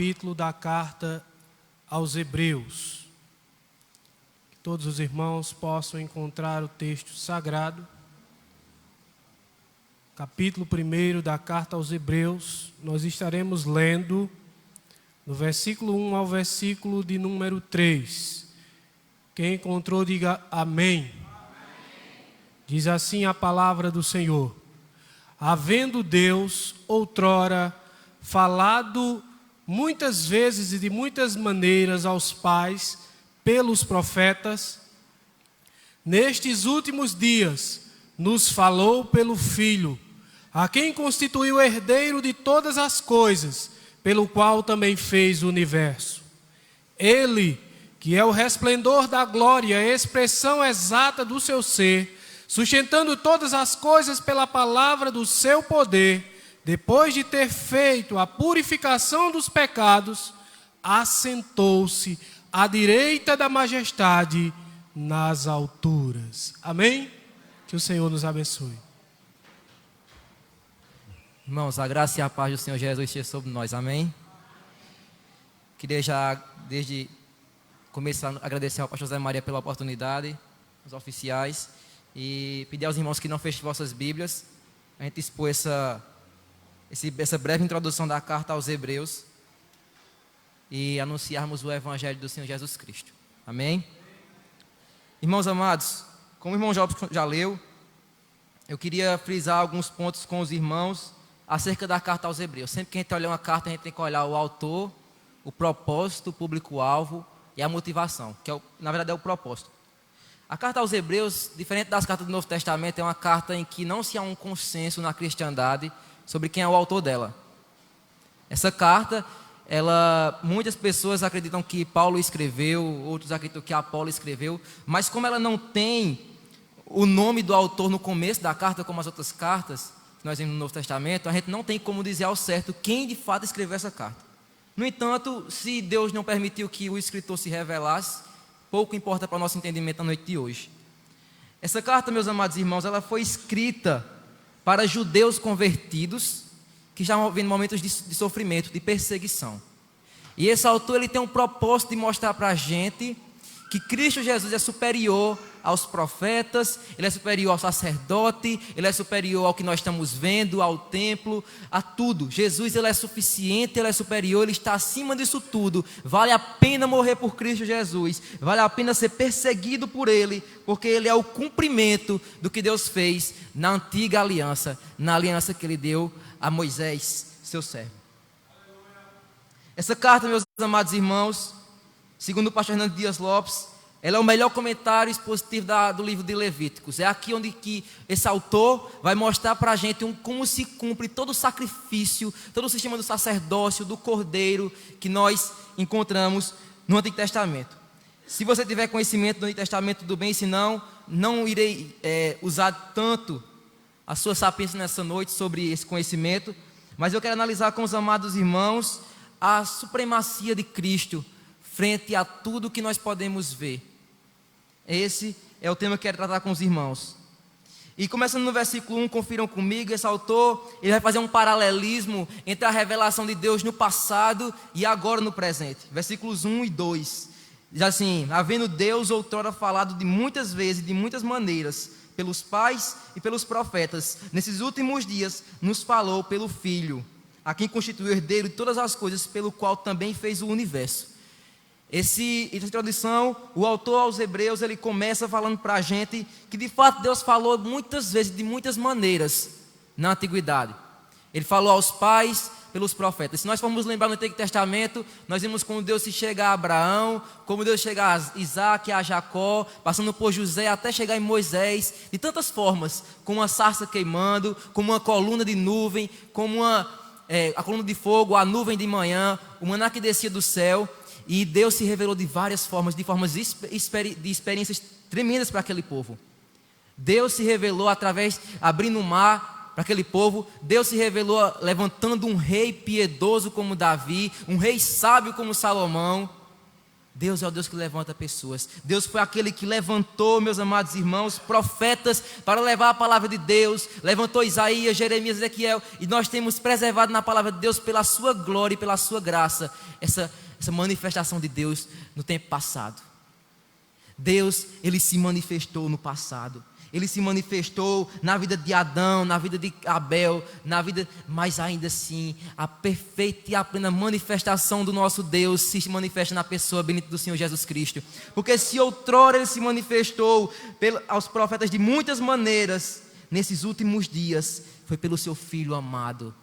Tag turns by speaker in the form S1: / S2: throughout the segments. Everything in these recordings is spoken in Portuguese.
S1: capítulo da carta aos Hebreus. Que todos os irmãos possam encontrar o texto sagrado. Capítulo 1 da carta aos Hebreus, nós estaremos lendo do versículo 1 ao versículo de número 3. Quem encontrou, diga amém. Diz assim a palavra do Senhor: havendo Deus outrora falado muitas vezes e de muitas maneiras aos pais pelos profetas, nestes últimos dias nos falou pelo Filho, a quem constituiu herdeiro de todas as coisas, pelo qual também fez o universo. Ele, que é o resplendor da glória, a expressão exata do seu ser, sustentando todas as coisas pela palavra do seu poder, depois de ter feito a purificação dos pecados, assentou-se à direita da majestade nas alturas. Amém? Que o Senhor nos abençoe.
S2: Irmãos, a graça e a paz do Senhor Jesus esteja sobre nós, amém? Queria já, desde começar, agradecer ao pastor José Maria pela oportunidade, os oficiais, e pedir aos irmãos que não fechem vossas Bíblias, a gente expor essa breve introdução da carta aos Hebreus e anunciarmos o Evangelho do Senhor Jesus Cristo, amém? Irmãos amados, como o irmão Jobson já leu, eu queria frisar alguns pontos com os irmãos acerca da carta aos Hebreus. Sempre que a gente olha uma carta, a gente tem que olhar o autor, o propósito, o público-alvo e a motivação, que na verdade é o propósito. A carta aos Hebreus, diferente das cartas do Novo Testamento, é uma carta em que não se há um consenso na cristandade sobre quem é o autor dela. Essa carta, muitas pessoas acreditam que Paulo escreveu, outros acreditam que Apolo escreveu, mas como ela não tem o nome do autor no começo da carta, como as outras cartas que nós vemos no Novo Testamento, a gente não tem como dizer ao certo quem de fato escreveu essa carta. No entanto, se Deus não permitiu que o escritor se revelasse, pouco importa para o nosso entendimento na noite de hoje. Essa carta, meus amados irmãos, ela foi escrita para judeus convertidos que estavam vivendo momentos de sofrimento, de perseguição. E esse autor ele tem um propósito de mostrar para a gente que Cristo Jesus é superior aos profetas, Ele é superior ao sacerdote, Ele é superior ao que nós estamos vendo, ao templo, a tudo. Jesus ele é suficiente, Ele é superior, Ele está acima disso tudo. Vale a pena morrer por Cristo Jesus, vale a pena ser perseguido por Ele, porque Ele é o cumprimento do que Deus fez na antiga aliança, na aliança que Ele deu a Moisés, seu servo. Essa carta, meus amados irmãos, segundo o pastor Hernando Dias Lopes, ela é o melhor comentário expositivo do livro de Levíticos. É aqui onde que esse autor vai mostrar para a gente como se cumpre todo o sacrifício, todo o sistema do sacerdócio, do cordeiro que nós encontramos no Antigo Testamento. Se você tiver conhecimento do Antigo Testamento, tudo bem, se não irei usar tanto a sua sapiência nessa noite sobre esse conhecimento, mas eu quero analisar com os amados irmãos a supremacia de Cristo frente a tudo que nós podemos ver. Esse é o tema que eu quero tratar com os irmãos. E começando no versículo 1, confiram comigo, esse autor ele vai fazer um paralelismo entre a revelação de Deus no passado e agora no presente. Versículos 1 e 2. Diz assim: havendo Deus outrora falado de muitas vezes, de muitas maneiras, pelos pais e pelos profetas, nesses últimos dias nos falou pelo Filho, a quem constituiu herdeiro de todas as coisas, pelo qual também fez o universo. Essa introdução, o autor aos Hebreus, ele começa falando para a gente que de fato Deus falou muitas vezes, de muitas maneiras na antiguidade. Ele falou aos pais pelos profetas. Se nós formos lembrar no Antigo Testamento, nós vimos como Deus se chega a Abraão, como Deus chega a Isaac, a Jacó, passando por José até chegar em Moisés, de tantas formas, como uma sarça queimando, como uma coluna de nuvem, como a coluna de fogo, a nuvem de manhã, o maná que descia do céu. E Deus se revelou de várias formas, de experiências tremendas para aquele povo. Deus se revelou através, abrindo o mar para aquele povo. Deus se revelou levantando um rei piedoso como Davi, um rei sábio como Salomão. Deus é o Deus que levanta pessoas. Deus foi aquele que levantou, meus amados irmãos, profetas para levar a palavra de Deus. Levantou Isaías, Jeremias, Ezequiel. E nós temos preservado na palavra de Deus pela sua glória e pela sua graça essa manifestação de Deus no tempo passado. Deus, Ele se manifestou no passado. Ele se manifestou na vida de Adão, na vida de Abel, mas ainda assim, a perfeita e a plena manifestação do nosso Deus se manifesta na pessoa bendita do Senhor Jesus Cristo. Porque se outrora Ele se manifestou aos profetas de muitas maneiras, nesses últimos dias, foi pelo seu Filho amado.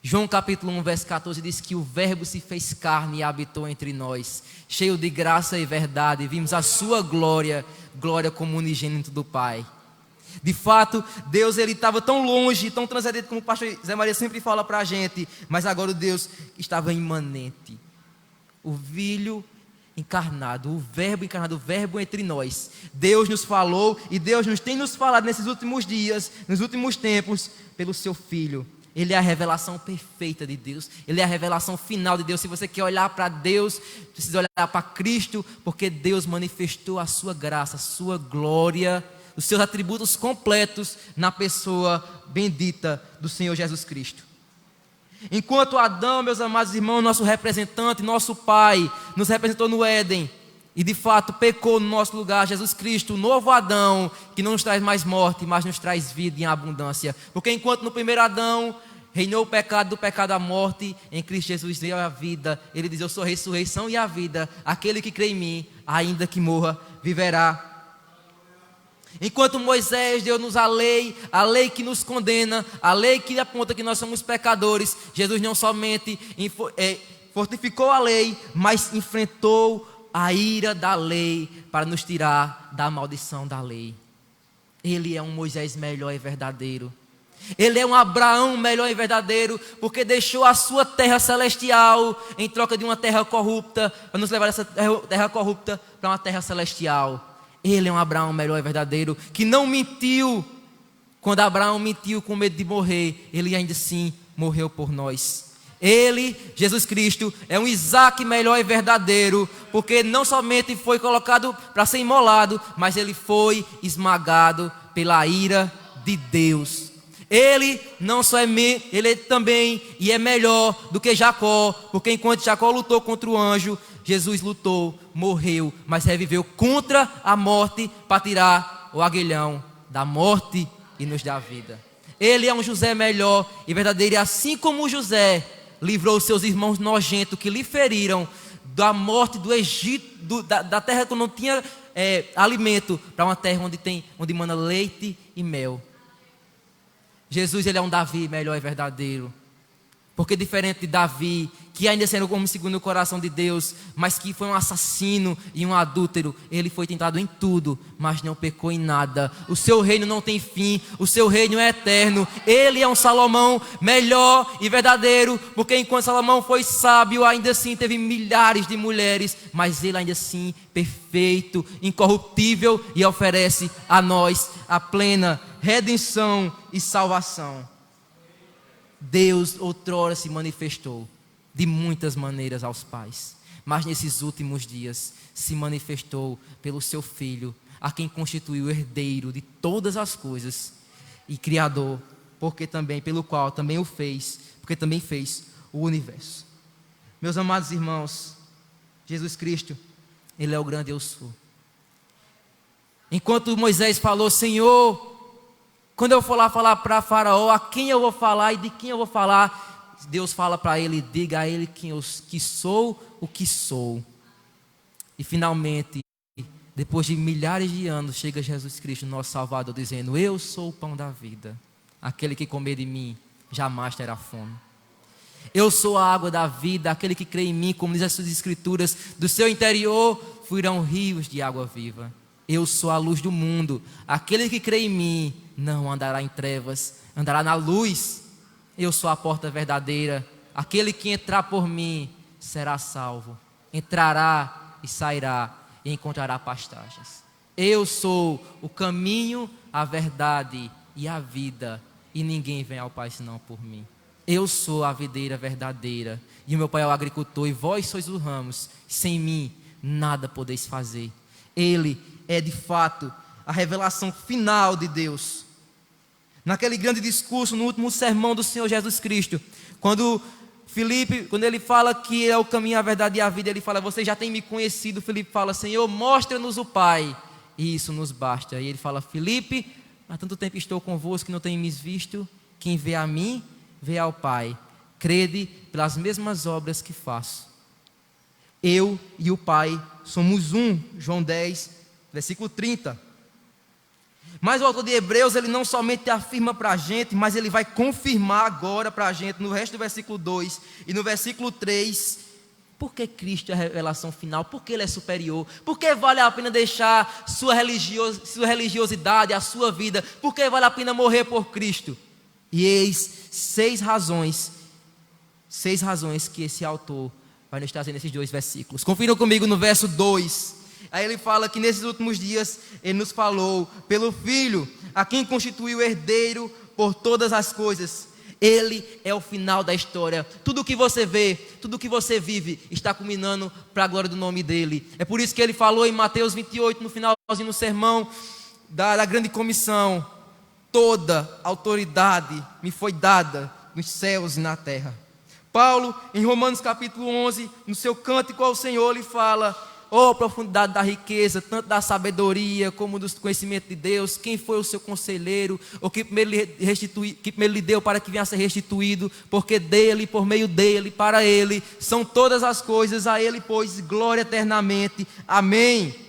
S2: João capítulo 1, verso 14 diz que o Verbo se fez carne e habitou entre nós, cheio de graça e verdade, e vimos a sua glória, glória como unigênito do Pai. De fato, Deus ele estava tão longe, tão transcendente, como o pastor Zé Maria sempre fala para a gente, mas agora o Deus estava imanente. O Filho encarnado, o Verbo encarnado, o Verbo entre nós. Deus nos falou e Deus tem nos falado nesses últimos dias, nos últimos tempos, pelo seu Filho. Ele é a revelação perfeita de Deus. Ele é a revelação final de Deus. Se você quer olhar para Deus, precisa olhar para Cristo, porque Deus manifestou a sua graça, a sua glória, os seus atributos completos na pessoa bendita do Senhor Jesus Cristo. Enquanto Adão, meus amados irmãos, nosso representante, nosso pai, nos representou no Éden, e de fato pecou no nosso lugar, Jesus Cristo, o novo Adão, que não nos traz mais morte, mas nos traz vida em abundância. Porque enquanto no primeiro Adão reinou o pecado, do pecado à morte, em Cristo Jesus veio a vida. Ele diz: eu sou a ressurreição e a vida, aquele que crê em mim, ainda que morra, viverá. Enquanto Moisés deu-nos a lei que nos condena, a lei que aponta que nós somos pecadores, Jesus não somente fortificou a lei, mas enfrentou a ira da lei para nos tirar da maldição da lei. Ele é um Moisés melhor e verdadeiro. Ele é um Abraão melhor e verdadeiro, porque deixou a sua terra celestial em troca de uma terra corrupta, para nos levar essa terra corrupta para uma terra celestial. Ele é um Abraão melhor e verdadeiro, que não mentiu. Quando Abraão mentiu com medo de morrer, ele ainda assim morreu por nós. Ele, Jesus Cristo, é um Isaac melhor e verdadeiro, porque não somente foi colocado para ser imolado, mas ele foi esmagado pela ira de Deus. Ele não só ele também e é melhor do que Jacó, porque enquanto Jacó lutou contra o anjo, Jesus lutou, morreu, mas reviveu contra a morte para tirar o aguilhão da morte e nos dar vida. Ele é um José melhor e verdadeiro, e assim como José livrou seus irmãos nojentos que lhe feriram da morte do Egito, da terra que não tinha alimento, para uma terra onde mana leite e mel. Jesus, ele é um Davi melhor e verdadeiro, porque diferente de Davi, que ainda sendo como segundo o coração de Deus, mas que foi um assassino e um adúltero, ele foi tentado em tudo, mas não pecou em nada. O seu reino não tem fim, o seu reino é eterno. Ele é um Salomão melhor e verdadeiro, porque enquanto Salomão foi sábio, ainda assim teve milhares de mulheres, mas ele ainda assim perfeito, incorruptível, e oferece a nós a plena redenção e salvação. Deus outrora se manifestou de muitas maneiras aos pais, mas nesses últimos dias se manifestou pelo seu Filho, a quem constituiu o herdeiro de todas as coisas e criador, porque também pelo qual também o fez, porque também fez o universo. Meus amados irmãos, Jesus Cristo, ele é o grande eu sou. Enquanto Moisés falou: Senhor, quando eu for lá falar para Faraó, a quem eu vou falar e de quem eu vou falar? Deus fala para ele: diga a ele que sou o que sou. E finalmente, depois de milhares de anos, chega Jesus Cristo, nosso Salvador, dizendo: eu sou o pão da vida. Aquele que comer de mim jamais terá fome. Eu sou a água da vida. Aquele que crê em mim, como diz as suas escrituras, do seu interior fluirão rios de água viva. Eu sou a luz do mundo. Aquele que crê em mim não andará em trevas, andará na luz. Eu sou a porta verdadeira. Aquele que entrar por mim será salvo. Entrará e sairá e encontrará pastagens. Eu sou o caminho, a verdade e a vida, e ninguém vem ao Pai senão por mim. Eu sou a videira verdadeira, e o meu Pai é o agricultor, e vós sois os ramos. Sem mim nada podeis fazer. Ele é de fato a revelação final de Deus. Naquele grande discurso, no último sermão do Senhor Jesus Cristo, quando ele fala que é o caminho, a verdade e a vida, ele fala: você já tem me conhecido. Filipe fala: Senhor, mostra-nos o Pai, e isso nos basta. E ele fala: Filipe, há tanto tempo estou convosco que não tenho me visto. Quem vê a mim, vê ao Pai. Crede pelas mesmas obras que faço. Eu e o Pai somos um. João 10, versículo 30. Mas o autor de Hebreus, ele não somente afirma para a gente, mas ele vai confirmar agora para a gente, no resto do versículo 2 e no versículo 3, por que Cristo é a revelação final, por que Ele é superior, por que vale a pena deixar sua religiosidade, a sua vida, por que vale a pena morrer por Cristo. E eis 6 razões que esse autor vai nos trazer nesses 2 versículos. Confiram comigo no verso 2. Aí ele fala que nesses últimos dias ele nos falou pelo Filho, a quem constituiu herdeiro por todas as coisas. Ele é o final da história. Tudo que você vê, tudo que você vive, está culminando para a glória do nome dele. É por isso que ele falou em Mateus 28, no finalzinho do sermão da grande comissão: toda autoridade me foi dada nos céus e na terra. Paulo, em Romanos capítulo 11, no seu cântico ao Senhor, ele fala: profundidade da riqueza, tanto da sabedoria como do conhecimento de Deus. Quem foi o seu conselheiro, ou que primeiro lhe deu para que venha a ser restituído, porque dele, por meio dele, para ele são todas as coisas, a ele pois glória eternamente. Amém.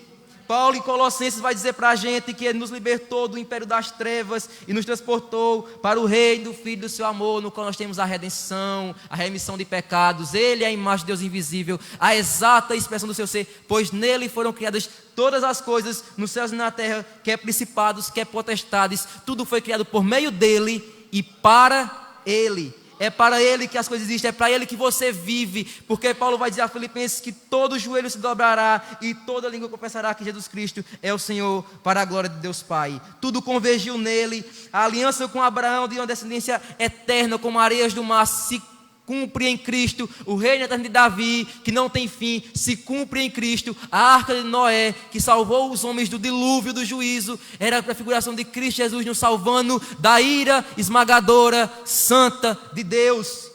S2: Paulo em Colossenses vai dizer para a gente que ele nos libertou do império das trevas e nos transportou para o reino do Filho do seu amor, no qual nós temos a redenção, a remissão de pecados. Ele é a imagem de Deus invisível, a exata expressão do seu ser, pois nele foram criadas todas as coisas nos céus e na terra, quer principados, quer potestades. Tudo foi criado por meio dele e para ele. É para ele que as coisas existem, é para ele que você vive, porque Paulo vai dizer a Filipenses que todo joelho se dobrará e toda língua confessará que Jesus Cristo é o Senhor, para a glória de Deus Pai. Tudo convergiu nele. A aliança com Abraão de uma descendência eterna, como areias do mar, se cumpre em Cristo. O reino eterno de Davi, que não tem fim, se cumpre em Cristo. A arca de Noé, que salvou os homens do dilúvio, do juízo, era a prefiguração de Cristo Jesus nos salvando da ira esmagadora, santa de Deus.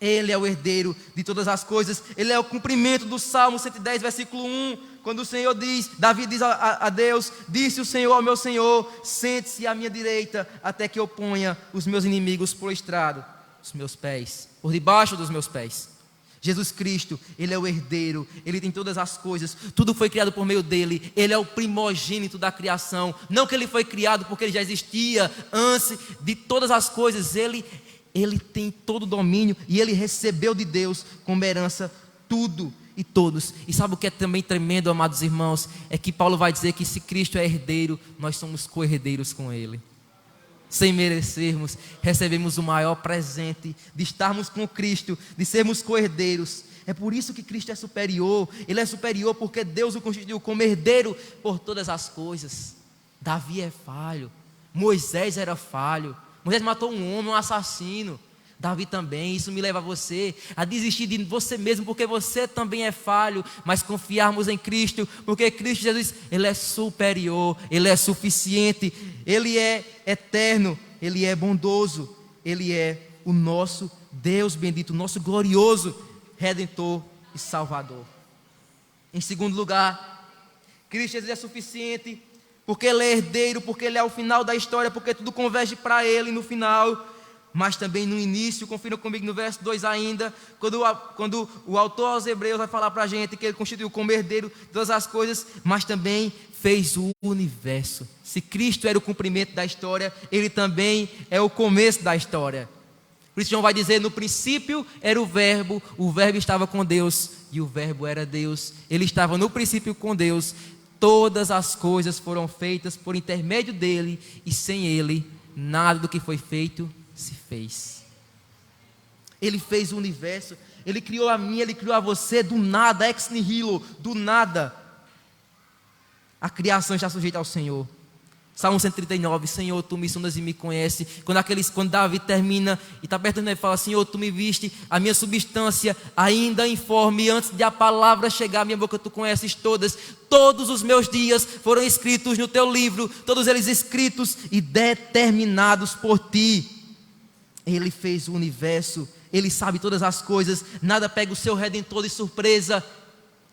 S2: Ele é o herdeiro de todas as coisas. Ele é o cumprimento do Salmo 110, versículo 1, quando o Senhor diz, Davi diz a Deus: disse o Senhor ao meu Senhor, sente-se à minha direita, até que eu ponha os meus inimigos por estrado, os meus pés, por debaixo dos meus pés. Jesus Cristo, Ele é o herdeiro, Ele tem todas as coisas, tudo foi criado por meio dEle, Ele é o primogênito da criação. Não que Ele foi criado porque Ele já existia antes de todas as coisas. Ele tem todo o domínio e Ele recebeu de Deus como herança tudo e todos. E sabe o que é também tremendo, amados irmãos? É que Paulo vai dizer que se Cristo é herdeiro, nós somos co-herdeiros com Ele. Sem merecermos, recebemos o maior presente de estarmos com Cristo, de sermos co-herdeiros. É por isso que Cristo é superior. Ele é superior porque Deus o constituiu como herdeiro por todas as coisas. Davi é falho, Moisés era falho, Moisés matou um homem, um assassino. Davi também. Isso me leva a você a desistir de você mesmo, porque você também é falho, mas confiarmos em Cristo, porque Cristo Jesus, Ele é superior, Ele é suficiente, Ele é eterno, Ele é bondoso, Ele é o nosso Deus bendito, nosso glorioso Redentor e Salvador. Em segundo lugar, Cristo Jesus é suficiente, porque Ele é herdeiro, porque Ele é o final da história, porque tudo converge para Ele no final. Mas também no início, confiram comigo no verso 2 ainda, quando o autor aos Hebreus vai falar para a gente que Ele constituiu como herdeiro todas as coisas, mas também fez o universo. Se Cristo era o cumprimento da história, Ele também é o começo da história. Por isso João vai dizer: no princípio era o verbo estava com Deus e o verbo era Deus. Ele estava no princípio com Deus. Todas as coisas foram feitas por intermédio dEle, e sem Ele nada do que foi feito se fez. Ele fez o universo, Ele criou a mim, Ele criou a você do nada, ex nihilo, do nada. A criação está sujeita ao Senhor. Salmo 139, Senhor, tu me sondas e me conheces. Quando Davi termina e está perto de mim, ele fala, Senhor, tu me viste, a minha substância ainda informe, antes de a palavra chegar à minha boca, tu conheces todas. Todos os meus dias foram escritos no teu livro, todos eles escritos e determinados por ti. Ele fez o universo, ele sabe todas as coisas, nada pega o seu Redentor de surpresa.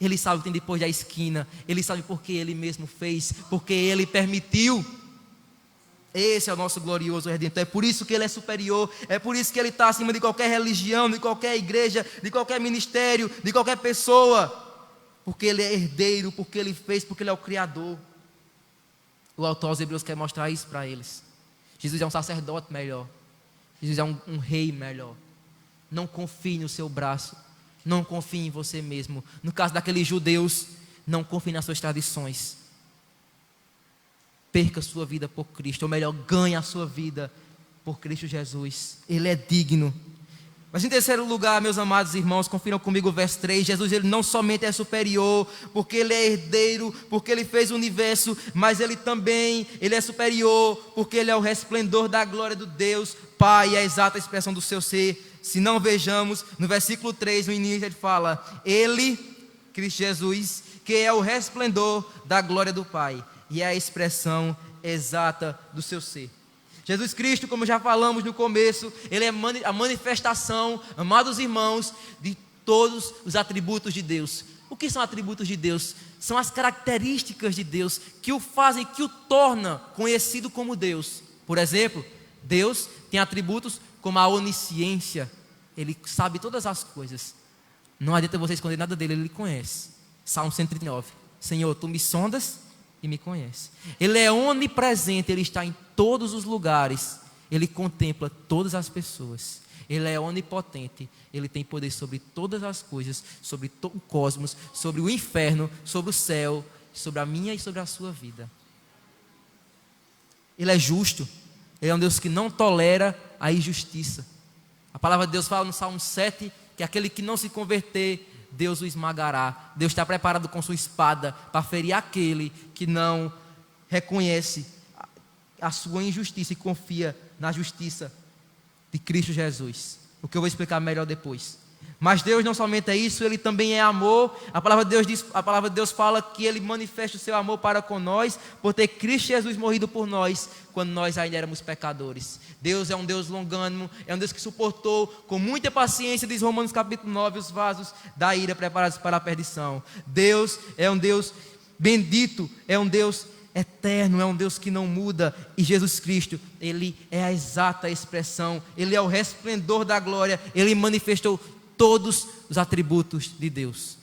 S2: Ele sabe o que tem depois da esquina, ele sabe porque ele mesmo fez, porque ele permitiu. Esse é o nosso glorioso Redentor, é por isso que ele é superior, é por isso que ele está acima de qualquer religião, de qualquer igreja, de qualquer ministério, de qualquer pessoa, porque ele é herdeiro, porque ele fez, porque ele é o Criador. O autor aos Hebreus quer mostrar isso para eles. Jesus é um sacerdote melhor, Jesus é um rei melhor. Não confie no seu braço, não confie em você mesmo. No caso daqueles judeus, não confie nas suas tradições. Perca a sua vida por Cristo, ou melhor, ganhe a sua vida por Cristo Jesus. Ele é digno. Mas em terceiro lugar, meus amados irmãos, confiram comigo o verso 3. Jesus, ele não somente é superior, porque ele é herdeiro, porque ele fez o universo, mas ele é superior, porque ele é o resplendor da glória do Deus Pai, a exata expressão do seu ser. Se não vejamos, no versículo 3, no início ele fala, ele, Cristo Jesus, que é o resplendor da glória do Pai, e é a expressão exata do seu ser. Jesus Cristo, como já falamos no começo, ele é a manifestação, amados irmãos, de todos os atributos de Deus. O que são atributos de Deus? São as características de Deus que o fazem, que o torna conhecido como Deus. Por exemplo, Deus tem atributos como a onisciência, ele sabe todas as coisas. Não adianta você esconder nada dele, ele conhece. Salmo 139, Senhor, tu me sondas e me conhece. Ele é onipresente, ele está em todos os lugares, ele contempla todas as pessoas. Ele é onipotente, ele tem poder sobre todas as coisas, sobre o cosmos, sobre o inferno, sobre o céu, sobre a minha e sobre a sua vida. Ele é justo, ele é um Deus que não tolera a injustiça. A palavra de Deus fala no Salmo 7 que aquele que não se converter, Deus o esmagará. Deus está preparado com sua espada para ferir aquele que não reconhece a sua injustiça e confia na justiça de Cristo Jesus. O que eu vou explicar melhor depois. Mas Deus não somente é isso, ele também é amor. A palavra de Deus fala que ele manifesta o seu amor para com nós, por ter Cristo Jesus morrido por nós, quando nós ainda éramos pecadores. Deus é um Deus longânimo, é um Deus que suportou com muita paciência, diz Romanos capítulo 9, os vasos da ira preparados para a perdição. Deus é um Deus bendito, é um Deus eterno, é um Deus que não muda. E Jesus Cristo, ele é a exata expressão, ele é o resplendor da glória, ele manifestou todos os atributos de Deus.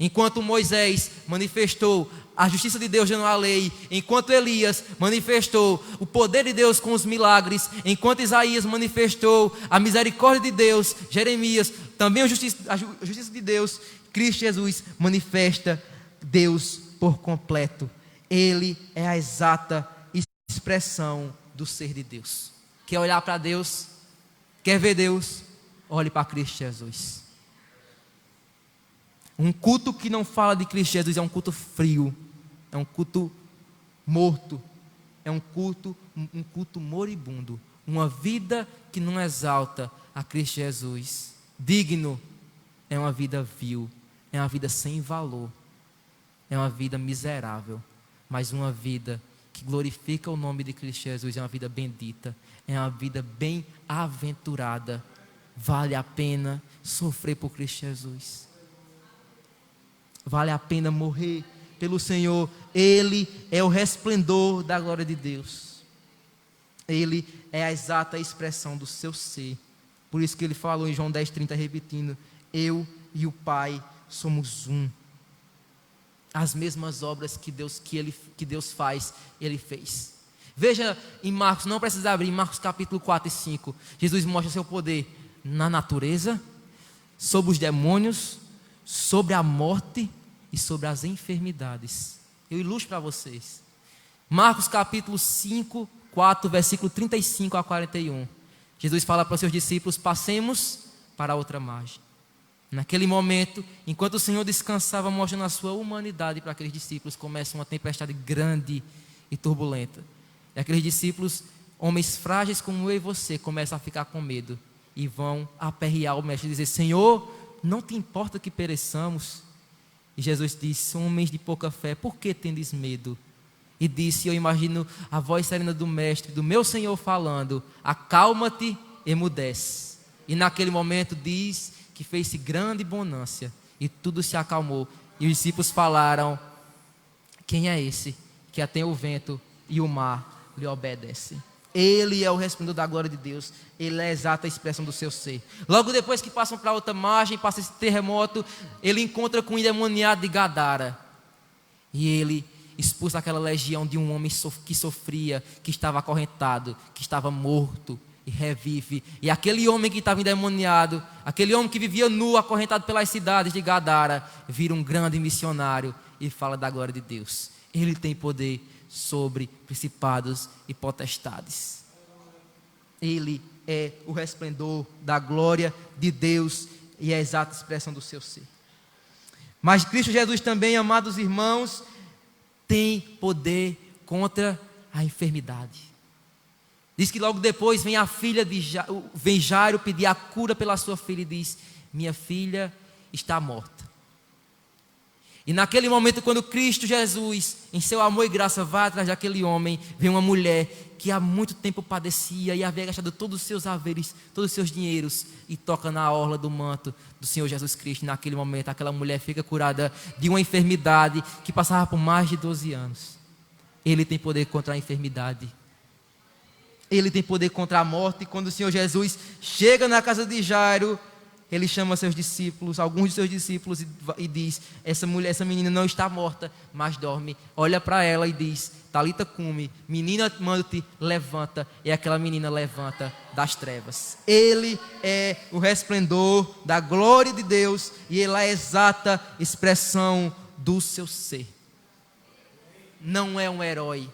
S2: Enquanto Moisés manifestou a justiça de Deus dando a lei, enquanto Elias manifestou o poder de Deus com os milagres, enquanto Isaías manifestou a misericórdia de Deus, Jeremias também a justiça de Deus, Cristo Jesus manifesta Deus por completo. Ele é a exata expressão do ser de Deus. Quer olhar para Deus? Quer ver Deus? Olhe para Cristo Jesus. Um culto que não fala de Cristo Jesus é um culto frio, é um culto morto, é um culto moribundo. Uma vida que não exalta a Cristo Jesus. Digno é uma vida vil, é uma vida sem valor, é uma vida miserável, mas uma vida que glorifica o nome de Cristo Jesus, é uma vida bendita, é uma vida bem-aventurada. Vale a pena sofrer por Cristo Jesus. Vale a pena morrer pelo Senhor. Ele é o resplendor da glória de Deus. Ele é a exata expressão do seu ser. Por isso que ele falou em João 10:30, repetindo: eu e o Pai somos um. As mesmas obras que Deus faz, ele fez. Veja em Marcos, não precisa abrir, em Marcos capítulo 4 e 5. Jesus mostra seu poder na natureza, sobre os demônios, sobre a morte e sobre as enfermidades. Eu ilustro para vocês. Marcos capítulo 5, 4, versículo 35 a 41. Jesus fala para os seus discípulos: passemos para a outra margem. Naquele momento, enquanto o Senhor descansava, mostrando a sua humanidade para aqueles discípulos, começa uma tempestade grande e turbulenta. E aqueles discípulos, homens frágeis como eu e você, começam a ficar com medo e vão aperrear o mestre e dizer: Senhor, não te importa que pereçamos? E Jesus disse: homens de pouca fé, por que tendes medo? E disse, eu imagino a voz serena do mestre, do meu Senhor falando: acalma-te, emudece. E naquele momento diz que fez-se grande bonança e tudo se acalmou. E os discípulos falaram: quem é esse que até o vento e o mar lhe obedecem? Ele é o resplendor da glória de Deus. Ele é a exata expressão do seu ser. Logo depois que passam para outra margem, passa esse terremoto, ele encontra com o endemoniado de Gadara. E ele expulsa aquela legião de um homem que sofria, que estava acorrentado, que estava morto, e revive. E aquele homem que estava endemoniado, aquele homem que vivia nu, acorrentado pelas cidades de Gadara, vira um grande missionário e fala da glória de Deus. Ele tem poder sobre principados e potestades. Ele é o resplendor da glória de Deus e é a exata expressão do seu ser. Mas Cristo Jesus também, amados irmãos, tem poder contra a enfermidade. Diz que logo depois vem a filha de Jairo pedir a cura pela sua filha e diz: minha filha está morta. E naquele momento, quando Cristo Jesus, em seu amor e graça, vai atrás daquele homem, vem uma mulher que há muito tempo padecia e havia gastado todos os seus haveres, todos os seus dinheiros, e toca na orla do manto do Senhor Jesus Cristo. E naquele momento, aquela mulher fica curada de uma enfermidade que passava por mais de 12 anos. Ele tem poder contra a enfermidade. Ele tem poder contra a morte. E quando o Senhor Jesus chega na casa de Jairo, ele chama seus discípulos, alguns de seus discípulos, e diz: essa menina não está morta, mas dorme. Olha para ela e diz: Talita cumi, menina, mando-te, levanta. E aquela menina levanta das trevas. Ele é o resplendor da glória de Deus e ele é a exata expressão do seu ser. Não é um herói,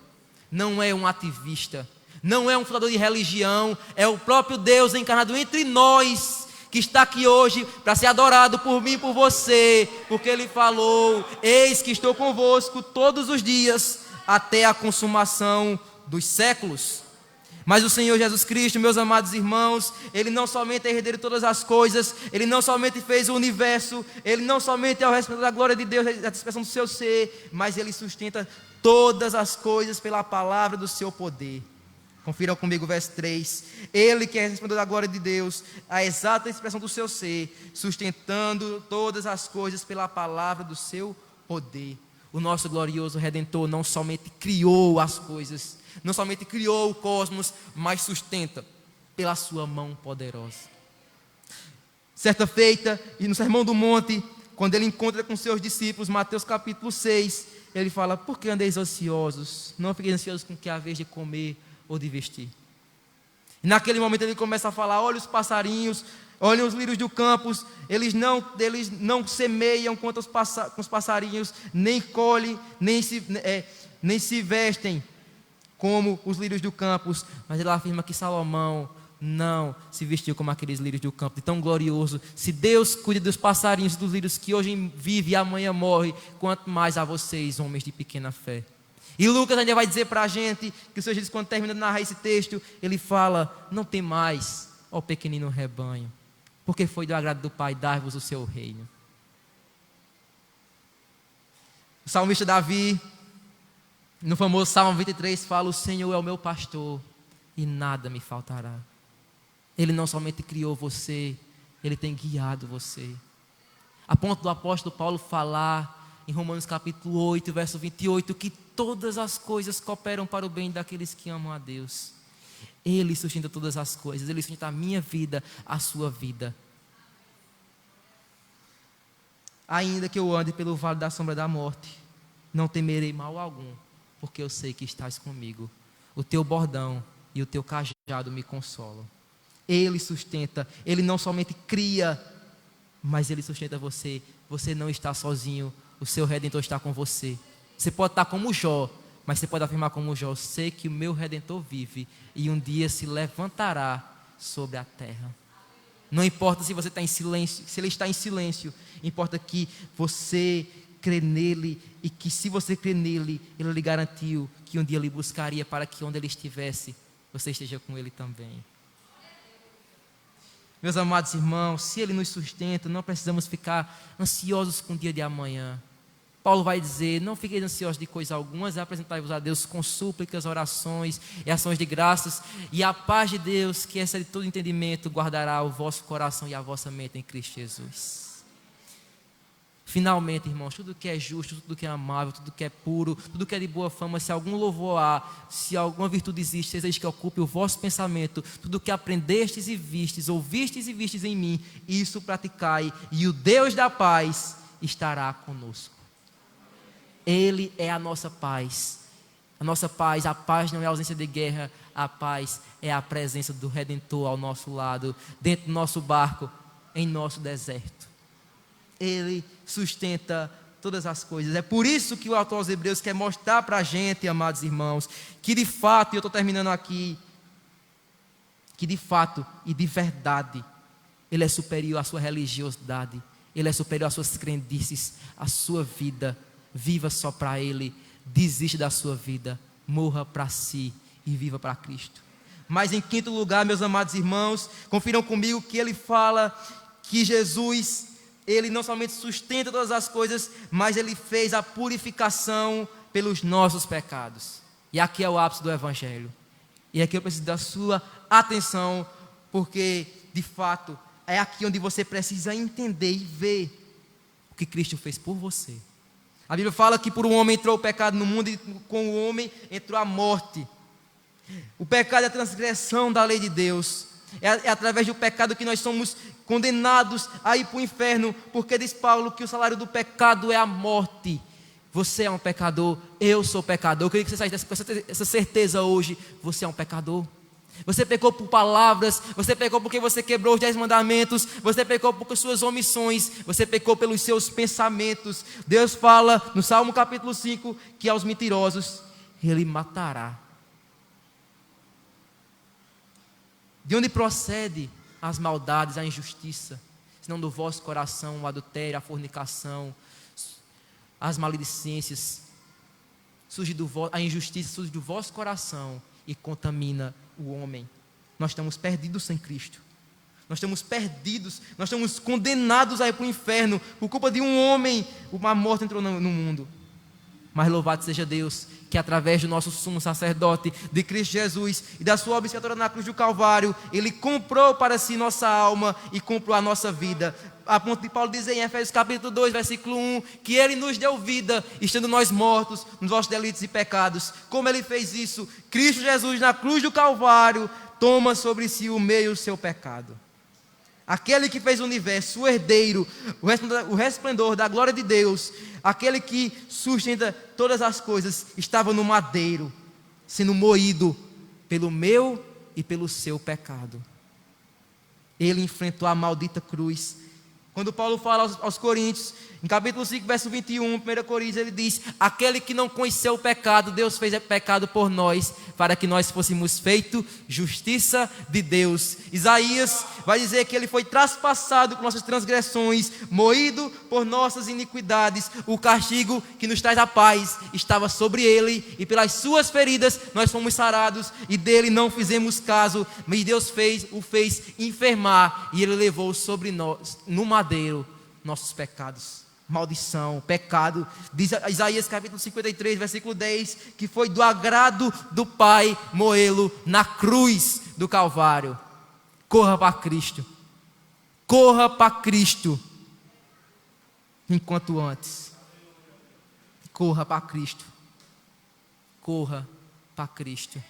S2: não é um ativista, não é um fundador de religião, é o próprio Deus encarnado entre nós, que está aqui hoje para ser adorado por mim e por você, porque Ele falou: eis que estou convosco todos os dias, até a consumação dos séculos. Mas o Senhor Jesus Cristo, meus amados irmãos, Ele não somente é herdeiro de todas as coisas, Ele não somente fez o universo, Ele não somente é o respeito da glória de Deus, a expressão do seu ser, mas Ele sustenta todas as coisas pela palavra do seu poder. Confiram comigo o verso 3. Ele que é resplendor da glória de Deus, a exata expressão do seu ser, sustentando todas as coisas pela palavra do seu poder. O nosso glorioso Redentor não somente criou as coisas, não somente criou o cosmos, mas sustenta pela sua mão poderosa. Certa feita, e no Sermão do Monte, quando ele encontra com seus discípulos, Mateus capítulo 6, ele fala: por que andeis ansiosos? Não fiqueis ansiosos com o que há vez de comer ou de vestir. E naquele momento ele começa a falar: olha os passarinhos, olhem os lírios do campo, eles não semeiam quanto os passarinhos, nem colhem, nem se vestem como os lírios do campo. Mas ele afirma que Salomão não se vestiu como aqueles lírios do campo, de tão glorioso. Se Deus cuida dos passarinhos, dos lírios que hoje vivem e amanhã morrem, quanto mais a vocês, homens de pequena fé. E Lucas ainda vai dizer para a gente que o Senhor Jesus, quando termina de narrar esse texto, ele fala: não tem mais, ó pequenino rebanho, porque foi do agrado do Pai dar-vos o seu reino. O salmista Davi, no famoso Salmo 23, fala: o Senhor é o meu pastor e nada me faltará. Ele não somente criou você, Ele tem guiado você. A ponto do apóstolo Paulo falar em Romanos capítulo 8, verso 28, que todas as coisas cooperam para o bem daqueles que amam a Deus. Ele sustenta todas as coisas, Ele sustenta a minha vida, a sua vida. Ainda que eu ande pelo vale da sombra da morte, não temerei mal algum, porque eu sei que estás comigo. O teu bordão e o teu cajado me consolam. Ele sustenta, Ele não somente cria, mas Ele sustenta você. Você não está sozinho, o seu Redentor está com você. Você pode estar como Jó, mas você pode afirmar como Jó: sei que o meu Redentor vive e um dia se levantará sobre a terra. Não importa se você está em silêncio, se Ele está em silêncio, importa que você crê nele e que, se você crê nele, ele lhe garantiu que um dia lhe buscaria para que onde ele estivesse, você esteja com ele também. Meus amados irmãos, se ele nos sustenta, não precisamos ficar ansiosos com o dia de amanhã. Paulo vai dizer: não fiqueis ansiosos de coisa alguma, apresentai-vos a Deus com súplicas, orações e ações de graças, e a paz de Deus, que excede todo entendimento, guardará o vosso coração e a vossa mente em Cristo Jesus. Finalmente, irmãos, tudo que é justo, tudo que é amável, tudo que é puro, tudo que é de boa fama, se algum louvor há, se alguma virtude existe, seja isso que ocupe o vosso pensamento, tudo que aprendestes e vistes, ouvistes e vistes em mim, isso praticai, e o Deus da paz estará conosco. Ele é a nossa paz. A paz não é a ausência de guerra, a paz é a presença do Redentor ao nosso lado, dentro do nosso barco, em nosso deserto. Ele sustenta todas as coisas. É por isso que o autor aos Hebreus quer mostrar para a gente, amados irmãos, que de fato, e eu estou terminando aqui, que de fato e de verdade, ele é superior à sua religiosidade, ele é superior às suas crendices, à sua vida. Viva só para ele, desista da sua vida, morra para si e viva para Cristo. Mas em quinto lugar, meus amados irmãos, confiram comigo que ele fala que Jesus, ele não somente sustenta todas as coisas, mas ele fez a purificação pelos nossos pecados. E aqui é o ápice do Evangelho. E aqui eu preciso da sua atenção, porque de fato é aqui onde você precisa entender e ver o que Cristo fez por você. A Bíblia fala que por um homem entrou o pecado no mundo, e com o homem entrou a morte. O pecado é a transgressão da lei de Deus. É através do pecado que nós somos condenados a ir para o inferno, porque diz Paulo que o salário do pecado é a morte. Você é um pecador, eu sou pecador. Eu queria que você saísse com essa certeza hoje. Você é um pecador. Você pecou por palavras, você pecou porque você quebrou os 10 mandamentos, você pecou por suas omissões, você pecou pelos seus pensamentos. Deus fala no Salmo capítulo 5 que aos mentirosos ele matará. De onde procede as maldades, a injustiça? Senão do vosso coração o adultério, a fornicação, as maledicências. A injustiça surge do vosso coração e contamina o homem. Nós estamos perdidos sem Cristo. Nós estamos perdidos, nós estamos condenados a ir para o inferno por culpa de um homem. Uma morte entrou no mundo. Mas louvado seja Deus, que através do nosso sumo sacerdote, de Cristo Jesus e da sua obra expiatória na cruz do Calvário, ele comprou para si nossa alma e comprou a nossa vida. A ponto de Paulo dizer em Efésios capítulo 2, versículo 1, que ele nos deu vida, estando nós mortos nos nossos delitos e pecados. Como ele fez isso? Cristo Jesus na cruz do Calvário toma sobre si o meu e o seu pecado. Aquele que fez o universo, o herdeiro, o resplendor da glória de Deus, aquele que sustenta todas as coisas, estava no madeiro, sendo moído pelo meu e pelo seu pecado. Ele enfrentou a maldita cruz. Quando Paulo fala aos Coríntios, em capítulo 5, verso 21, 1 Coríntios, ele diz: aquele que não conheceu o pecado, Deus fez pecado por nós, para que nós fôssemos feito justiça de Deus. Isaías vai dizer que ele foi traspassado por nossas transgressões, moído por nossas iniquidades. O castigo que nos traz a paz estava sobre ele, e pelas suas feridas nós fomos sarados, e dele não fizemos caso, mas Deus o fez enfermar, e ele levou sobre nós, no madeiro, nossos pecados. Maldição, pecado. Diz Isaías capítulo 53, versículo 10, que foi do agrado do Pai moê-lo na cruz do Calvário. Corra para Cristo. Corra para Cristo. Enquanto antes. Corra para Cristo. Corra para Cristo.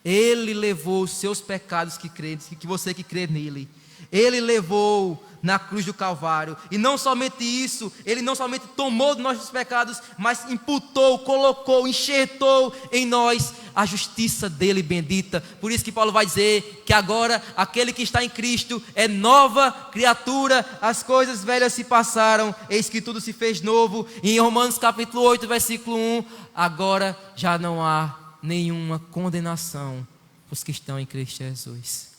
S2: Ele levou os seus pecados que você que crê nele. Ele levou na cruz do Calvário. E não somente isso, ele não somente tomou dos nossos pecados, mas imputou, colocou, enxertou em nós a justiça dele bendita. Por isso que Paulo vai dizer que agora aquele que está em Cristo é nova criatura, as coisas velhas se passaram, eis que tudo se fez novo. E em Romanos capítulo 8, versículo 1, agora já não há nenhuma condenação para os que estão em Cristo Jesus.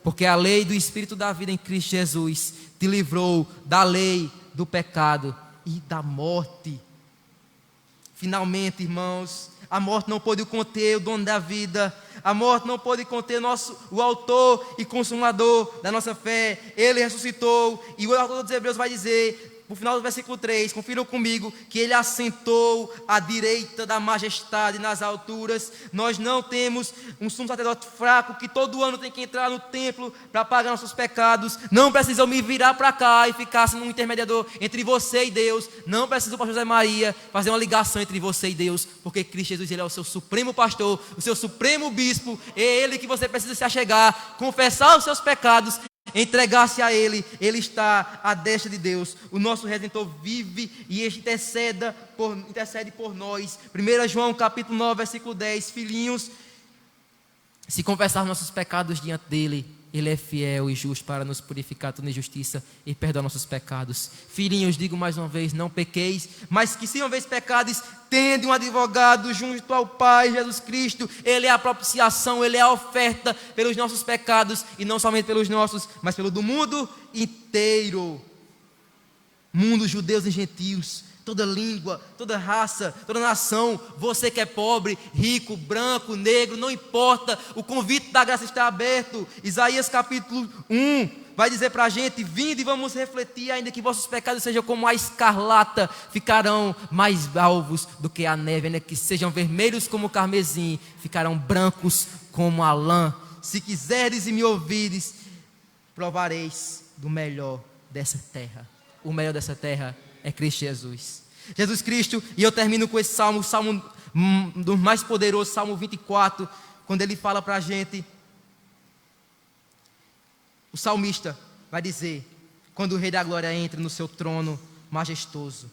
S2: Porque a lei do Espírito da vida em Cristo Jesus te livrou da lei do pecado e da morte. Finalmente, irmãos, a morte não pôde conter o dono da vida. A morte não pôde conter o autor e consumador da nossa fé. Ele ressuscitou. E o autor dos Hebreus vai dizer, no final do versículo 3, confiram comigo, que ele assentou à direita da majestade nas alturas. Nós não temos um sumo sacerdote fraco que todo ano tem que entrar no templo para pagar nossos pecados. Não precisam me virar para cá e ficar sendo um intermediador entre você e Deus. Não precisa o pastor José Maria fazer uma ligação entre você e Deus, porque Cristo Jesus, ele é o seu supremo pastor, o seu supremo bispo. É ele que você precisa se achegar, confessar os seus pecados, entregar-se a Ele. Ele está à destra de Deus. O nosso Redentor vive e intercede por nós. 1 João capítulo 9, versículo 10. Filhinhos, se confessar nossos pecados diante dEle, Ele é fiel e justo para nos purificar de toda injustiça e perdoar nossos pecados. Filhinhos, digo mais uma vez, não pequeis, mas que se uma vez pecados, tende um advogado junto ao Pai, Jesus Cristo. Ele é a propiciação, Ele é a oferta pelos nossos pecados, e não somente pelos nossos, mas pelo do mundo inteiro. Mundo, judeus e gentios, toda língua, toda raça, toda nação. Você que é pobre, rico, branco, negro, não importa, o convite da graça está aberto. Isaías capítulo 1 vai dizer para a gente: vinde e vamos refletir, ainda que vossos pecados sejam como a escarlata, ficarão mais alvos do que a neve, ainda que sejam vermelhos como o carmesim, ficarão brancos como a lã. Se quiseres e me ouvires, provareis do melhor dessa terra. O melhor dessa terra é Cristo Jesus. Jesus Cristo. E eu termino com esse salmo, o salmo do mais poderoso, Salmo 24, quando ele fala para a gente. O salmista vai dizer, quando o Rei da Glória entra no seu trono majestoso: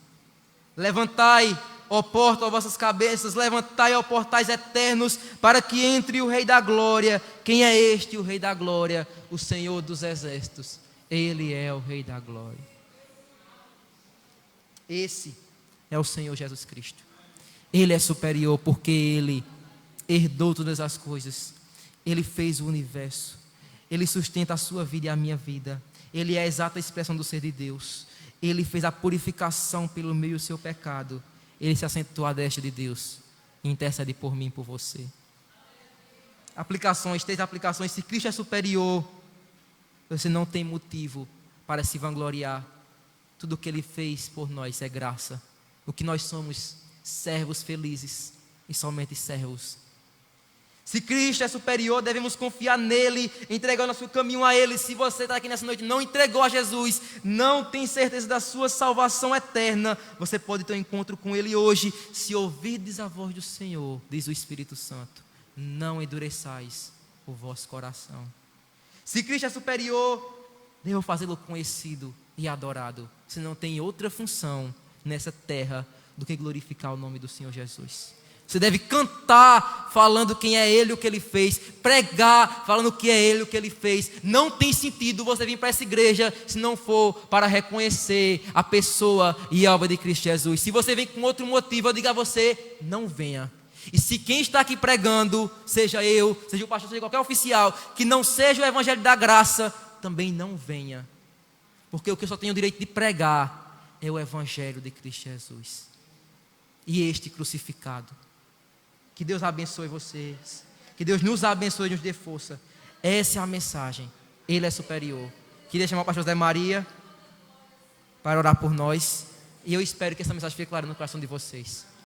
S2: levantai, ó porta, ó vossas cabeças, levantai, ó portais eternos, para que entre o Rei da Glória. Quem é este, o Rei da Glória? O Senhor dos Exércitos. Ele é o Rei da Glória. Esse é o Senhor Jesus Cristo. Ele é superior porque Ele herdou todas as coisas. Ele fez o universo. Ele sustenta a sua vida e a minha vida. Ele é a exata expressão do ser de Deus. Ele fez a purificação pelo meio do seu pecado. Ele se assentou à destra de Deus e intercede por mim e por você. Aplicações, 3 aplicações. Se Cristo é superior, você não tem motivo para se vangloriar. Tudo o que Ele fez por nós é graça. O que nós somos, servos felizes e somente servos. Se Cristo é superior, devemos confiar nele, entregar o nosso caminho a Ele. Se você está aqui nessa noite e não entregou a Jesus, não tem certeza da sua salvação eterna, você pode ter um encontro com Ele hoje. Se ouvirdes a voz do Senhor, diz o Espírito Santo, não endureçais o vosso coração. Se Cristo é superior, devo fazê-lo conhecido e adorado. Se não tem outra função nessa terra do que glorificar o nome do Senhor Jesus. Você deve cantar falando quem é Ele, o que Ele fez. Pregar falando que é Ele, o que Ele fez. Não tem sentido você vir para essa igreja se não for para reconhecer a pessoa e a obra de Cristo Jesus. Se você vem com outro motivo, eu digo a você, não venha. E se quem está aqui pregando, seja eu, seja o pastor, seja qualquer oficial, que não seja o evangelho da graça, também não venha. Porque o que eu só tenho o direito de pregar é o evangelho de Cristo Jesus. E este crucificado. Que Deus abençoe vocês. Que Deus nos abençoe e nos dê força. Essa é a mensagem. Ele é superior. Queria chamar o pastor José Maria para orar por nós. E eu espero que essa mensagem fique clara no coração de vocês.